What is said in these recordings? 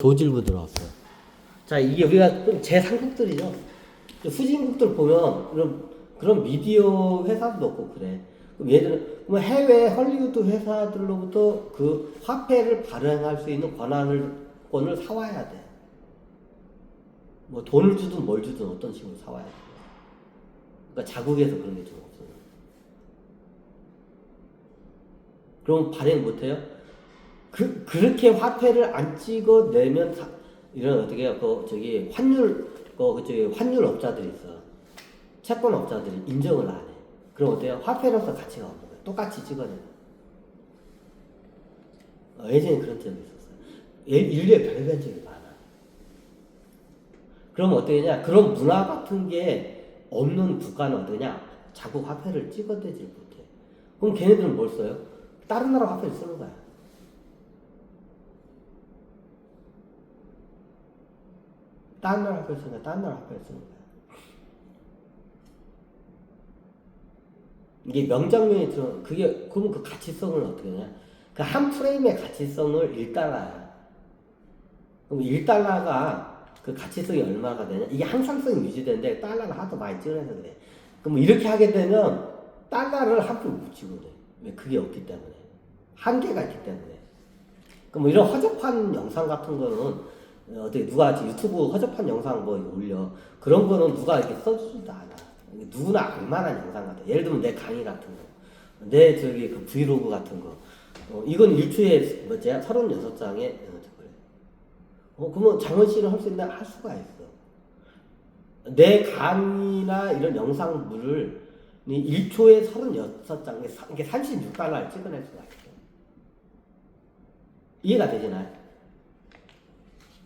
도질부 들어왔어요. 자, 이게 우리가 제3국들이죠. 후진국들 보면 그런 미디어 회사도 없고 그래. 그럼 얘들은 해외 헐리우드 회사들로부터 그 화폐를 발행할 수 있는 권을 사와야 돼. 뭐 돈을 주든 뭘 주든 어떤 식으로 사와야 돼. 그러니까 자국에서 그런 게 좀 없어요. 그럼 발행 못해요? 그렇게 화폐를 안 찍어내면 이런 어떻게 저기 환율 업자들이 있어. 채권 업자들이 인정을 안 해. 그럼 어때요? 화폐로서 가치가 없는 거야. 똑같이 찍어내는. 예전에 그런 적이 있었어요. 인류의 별변 적이 많아. 그럼 어떠냐? 그런 문화 같은 게 없는 국가는 어떠냐? 자국 화폐를 찍어내지 못해. 그럼 걔네들은 뭘 써요? 다른 나라 화폐를 쓰는 거야. 다른 나라 화폐를 쓰는 거야. 다른 나라 화폐를 쓰는 거야. 이게 명장면이 그러면 그 가치성을 어떻게 하냐? 그 한 프레임의 가치성을 1달러야. 그럼 1달러가 그 가치성이 얼마가 되냐? 이게 항상성이 유지되는데 달러를 하도 많이 찍어내서 그래. 그럼 이렇게 하게 되면 달러를 한 푼 못 찍어내. 왜? 그게 없기 때문에. 한계가 있기 때문에. 그럼 이런 허접한 영상 같은 거는 어떻게 누가 유튜브 허접한 영상 뭐 올려. 그런 거는 누가 이렇게 써주지도 않아. 누구나 알만한 영상 같아. 예를 들면 내 강의 같은 거. 내 저기 그 브이로그 같은 거. 이건 일주에 뭐지? 36장에 그러면 장원 씨를 할 수 있나? 할 수가 있어. 내 강의나 이런 영상물을 1초에 36장에 이게 36달러를 찍어낼 수가 있어. 이해가 되시나요?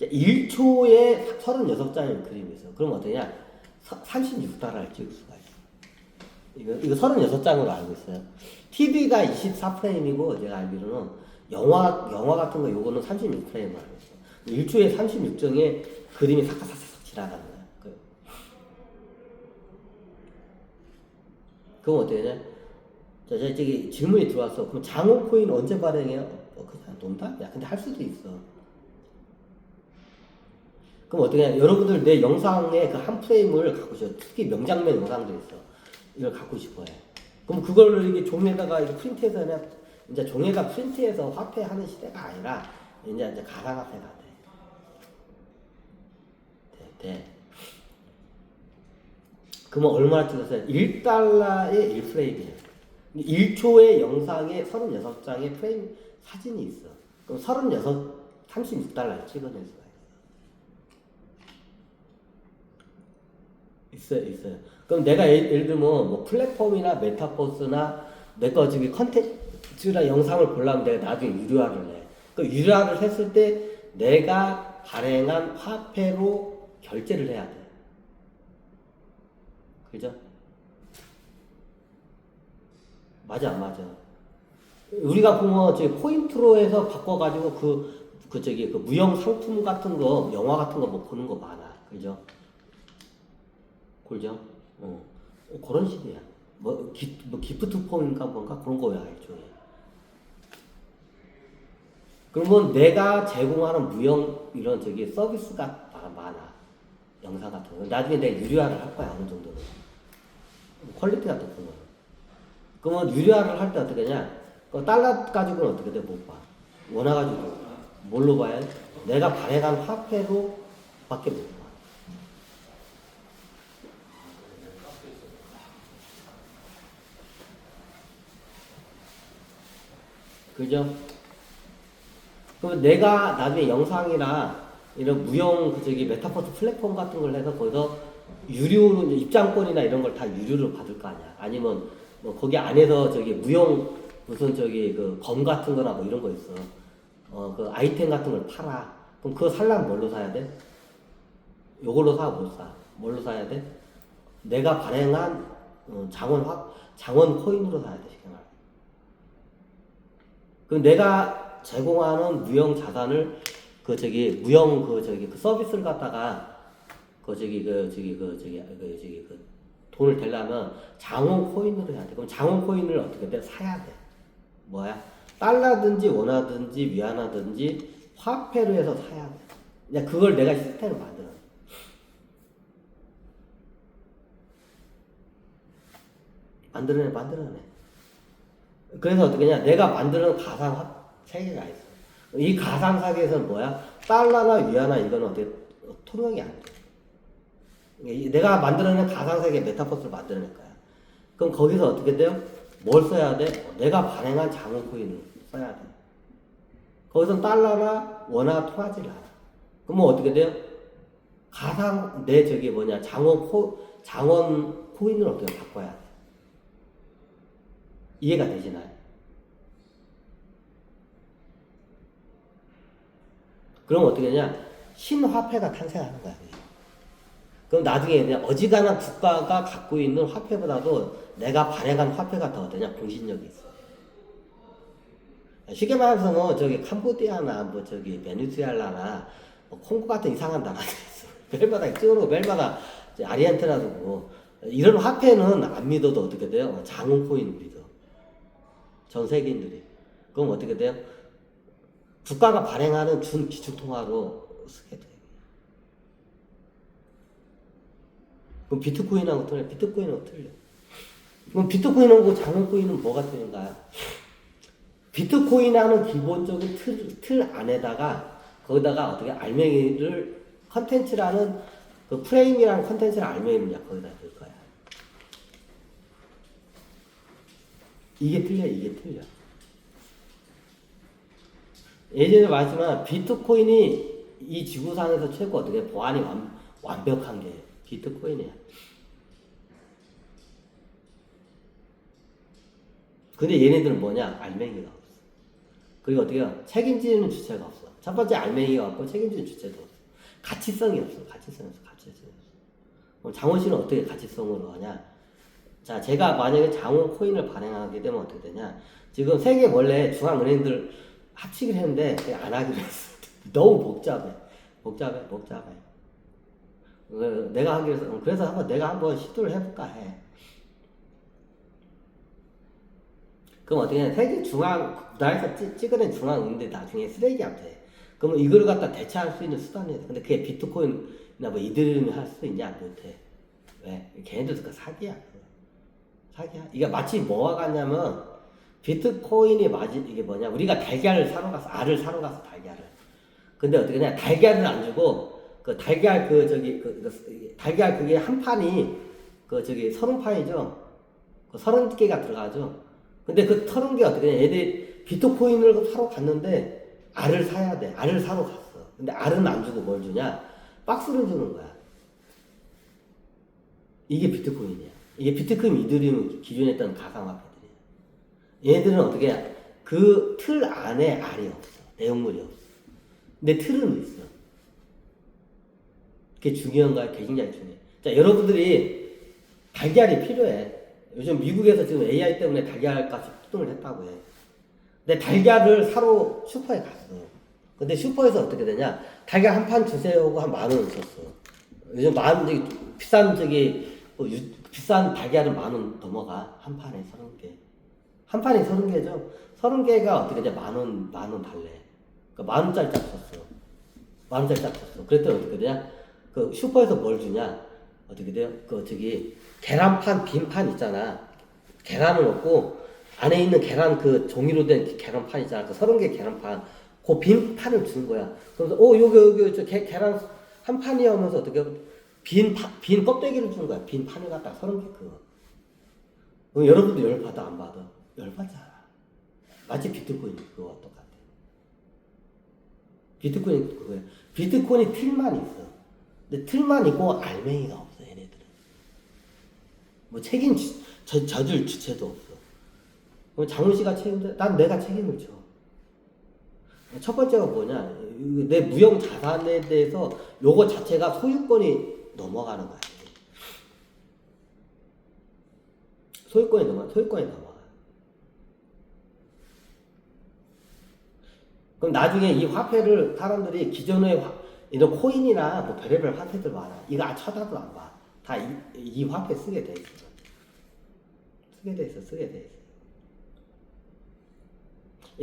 1초에 36장의 그림이 있어. 그럼 어떠냐? 36달러를 찍을 수가 있어. 이거 36장으로 알고 있어요. TV가 24프레임이고, 제가 알기로는 영화 같은 거 요거는 36프레임으로 알고 있어. 1초에 36장의 그림이 삭삭삭삭 지나가는 거야. 그럼 어떻게 되냐? 자, 저기 질문이 들어왔어. 그럼 장원 코인 언제 발행해요? 그냥 논다? 야, 근데 할 수도 있어. 그럼 어떻게 해? 여러분들 내 영상에 그 한 프레임을 갖고 싶어. 특히 명장면 영상도 있어. 이걸 갖고 싶어 해. 그럼 그걸 이게 종에다가 이렇게 프린트해서 그냥 이제 종에다 프린트해서 화폐하는 시대가 아니라 이제 가상화폐가 돼. 그러면 얼마나 찍었어요? 1달러에 1프레임이에요. 1초의 영상에 36장의 프레임 사진이 있어. 그럼 36달러를 찍어낼 수가 있어요. 그럼 내가 예를 들면 뭐 플랫폼이나 메타버스나 내거 저기 컨텐츠나 영상을 보려면 내가 나중에 유료화를 해. 그 유료화를 했을 때 내가 발행한 화폐로 결제를 해야 돼. 그죠? 맞아, 안 맞아? 우리가 보면 저기 포인트로해서 바꿔가지고 그 무형 상품 같은 거, 영화 같은 거 뭐 보는 거 많아. 그죠? 그죠? 그런 식이야. 기프트 폼인가 뭔가 그런 거야, 일종의. 그러면 내가 제공하는 무형 이런 저기 서비스가 많아. 영상 같은 거. 나중에 내가 유료화를 할 거야, 어느 정도는. 퀄리티가 높은 거. 그러면 유료화를 할 때 어떻게 하냐? 달러 가지고는 어떻게 돼? 못 봐. 원화 가지고. 뭘로 봐야 돼? 내가 발행한 화폐로 밖에 못 봐. 그죠? 그러면 내가 나중에 영상이나 이런 무형 메타버스 플랫폼 같은 걸 해서 거기서 유료로 입장권이나 이런 걸 다 유료로 받을 거 아니야. 아니면 뭐 거기 안에서 무형 무슨 그 검 같은 거나 뭐 이런 거 있어. 그 아이템 같은 걸 팔아. 그럼 그거 살려면 뭘로 사야 돼? 요걸로 사, 못 사. 뭘로 사야 돼? 내가 발행한 장원 코인으로 사야 돼, 쉽게 말해. 그럼 내가 제공하는 무형 자산을 무형 그 서비스를 갖다가 돈을 대려면 장원 코인으로 해야 돼. 그럼 장원 코인을 어떻게 돼? 사야 돼. 뭐야? 달러든지 원화든지 위안화든지 화폐로 해서 사야 돼. 그냥 그걸 내가 시스템을 만들어내. 그래서 어떻게 냐 내가 만드는 가상 세계가 있어. 이 가상 세계에서는 뭐야? 달러나 위안나 이거는 어떻게 통용이 안 돼. 내가 만들어낸 가상 세계 메타버스를 만들어낼 거야. 그럼 거기서 어떻게 돼요? 뭘 써야 돼? 내가 발행한 장원 코인을 써야 돼. 거기선 달러나 원화 통하지 않아. 그러면 어떻게 돼요? 가상 내 저기 뭐냐 장원 코인을 어떻게 바꿔야 돼? 이해가 되시나요? 그럼 어떻게 되냐? 신화폐가 탄생하는 거야. 그럼 나중에 그냥 어지간한 국가가 갖고 있는 화폐보다도 내가 발행한 화폐가 더 어떠냐? 공신력이 있어. 쉽게 말해서 뭐 저기 캄보디아나 뭐 저기 베네수엘라나 뭐 콩고 같은 이상한 나라들 있어. 매일마다 찍어놓고 매일마다 아르헨티나도 뭐 이런 화폐는 안 믿어도 어떻게 돼요? 장원 코인 믿어. 전 세계인들이. 그럼 어떻게 돼요? 국가가 발행하는 준 기축통화로 쓰게 돼요. 그럼 비트코인하고 틀려. 비트코인하고 틀려. 그럼 비트코인하고 장원코인은 뭐가 틀린가요? 비트코인하는 기본적인 틀 안에다가 거기다가 어떻게 알맹이를 컨텐츠라는 그 프레임이라는 컨텐츠를 알맹이를 거기다 넣을 거야. 이게 틀려. 예전에 말했지만 비트코인이 이 지구상에서 최고 어떻게 보안이 완벽한 게 비트코인이야. 근데 얘네들은 뭐냐? 알맹이가 없어. 그리고 어떻게 해요? 책임지는 주체가 없어. 첫 번째 알맹이가 없고 책임지는 주체도 없어. 가치성이 없어. 그럼 장원 씨는 어떻게 가치성으로 하냐? 자, 제가 만약에 장원 코인을 발행하게 되면 어떻게 되냐? 지금 세계 원래 중앙은행들 합치기를 했는데 안 하기로 했어. 너무 복잡해. 내가 하기로 해서 그래서 내가 한번 시도를 해볼까 해. 그럼 어떻게 해? 세계 나라에서 찍어낸 중앙은행들 나중에 쓰레기가 돼. 그러면 이걸 갖다 대체할 수 있는 수단이 돼. 근데 그게 비트코인이나 뭐 이더리움이 할 수 있냐? 못해. 왜? 걔네들도 그 사기야. 이게 마치 뭐와 같냐면 비트코인이 이게 뭐냐? 우리가 달걀을 사러 갔어. 알을 사러 갔어. 달걀을. 근데 어떻게 냐 달걀을 안 주고 그 달걀 달걀 그게 한 판이 30판이죠. 30개가 들어가죠. 근데 그 30개 어떻게 냐 얘들이 비트코인을 사러 갔는데 알을 사야 돼. 알을 사러 갔어. 근데 알은 안 주고 뭘 주냐? 박스를 주는 거야. 이게 비트코인이야. 이게 비트코인 이더리움 기존에 했던 가상화폐들이야. 얘네들은 어떻게 해? 그 틀 안에 알이 없어. 내용물이 없어. 근데 틀은 있어. 그게 중요한가요? 그게 굉장히 중요해. 자, 여러분들이 달걀이 필요해. 요즘 미국에서 지금 AI 때문에 달걀값이 폭등을 했다고 해. 근데 달걀을 사러 슈퍼에 갔어. 근데 슈퍼에서 어떻게 되냐? 달걀 한 판 주세요 하고 한 10,000원 줬어. 요즘 비싼 달걀은 10,000원 넘어가. 한 판에 30개. 한 판이 30개죠? 30개가 어떻게 되냐? 10,000원 달래. 그러니까 10,000원짜리 짝 줬어. 10,000원짜리 짝 줬어. 그랬더니 어떻게 되냐? 그 슈퍼에서 뭘 주냐? 어떻게 돼요? 계란판, 빈판 있잖아. 계란을 넣고, 안에 있는 계란 종이로 된 계란판 있잖아. 30개 계란판. 그 빈판을 주는 거야. 그래서, 여기, 계란 한 판이야 하면서 어떻게, 빈 껍데기를 주는 거야. 빈 판을 갖다 30개 그거. 여러분도 열받아, 안 받아? 열받잖아. 마치 비트코인 그거와 똑같아. 비트코인 그거야. 비트코인이 틀만 있어. 근데 틀만 있고 알맹이가 없어, 얘네들은. 뭐 져줄 주체도 없어. 그럼 장훈 씨가 책임져? 난 내가 책임을 져. 첫 번째가 뭐냐? 내 무형 자산에 대해서 요거 자체가 소유권이 넘어가는 거야. 소유권이 넘어가. 그럼 나중에 이 화폐를 사람들이 기존의 이런 코인이나 뭐 별의별 화폐들 많아. 이거 쳐다도 안 봐. 다 이 화폐 쓰게 돼 있어.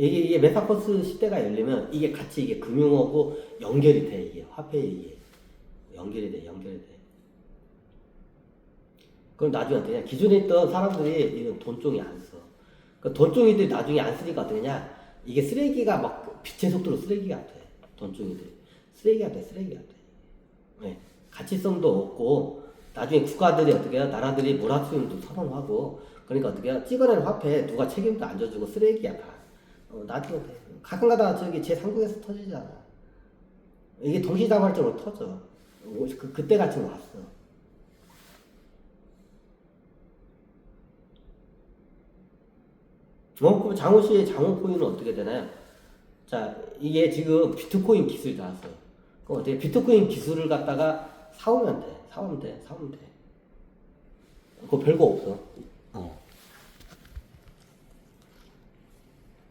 이게 메타버스 시대가 열리면 이게 같이 이게 금융하고 연결이 돼. 이게 화폐에 이게 연결이 돼. 그럼 나중에 어떻게 냐 기존에 있던 사람들이 이런 돈종이 안 써. 그 돈종이들이 나중에 안 쓰니까 어떻게 냐 이게 쓰레기가 막 빛의 속도로 쓰레기가 돼. 돈종이들이 쓰레기가 돼. 네. 가치성도 없고 나중에 국가들이 어떻게 해요? 나라들이 모라토리움도 선언하고 그러니까 어떻게 해요? 찍어낸 화폐에 누가 책임도 안 져주고 쓰레기야 다. 나중에 돼. 가끔가다 저기 제3국에서 터지잖아. 이게 동시다발적으로 터져. 그때 같은 거 왔어. 그럼 장호 씨의 장호 코인은 어떻게 되나요? 자, 이게 지금 비트코인 기술이 나왔어요. 그럼 어떻게 비트코인 기술을 갖다가 사오면 돼. 그거 별거 없어.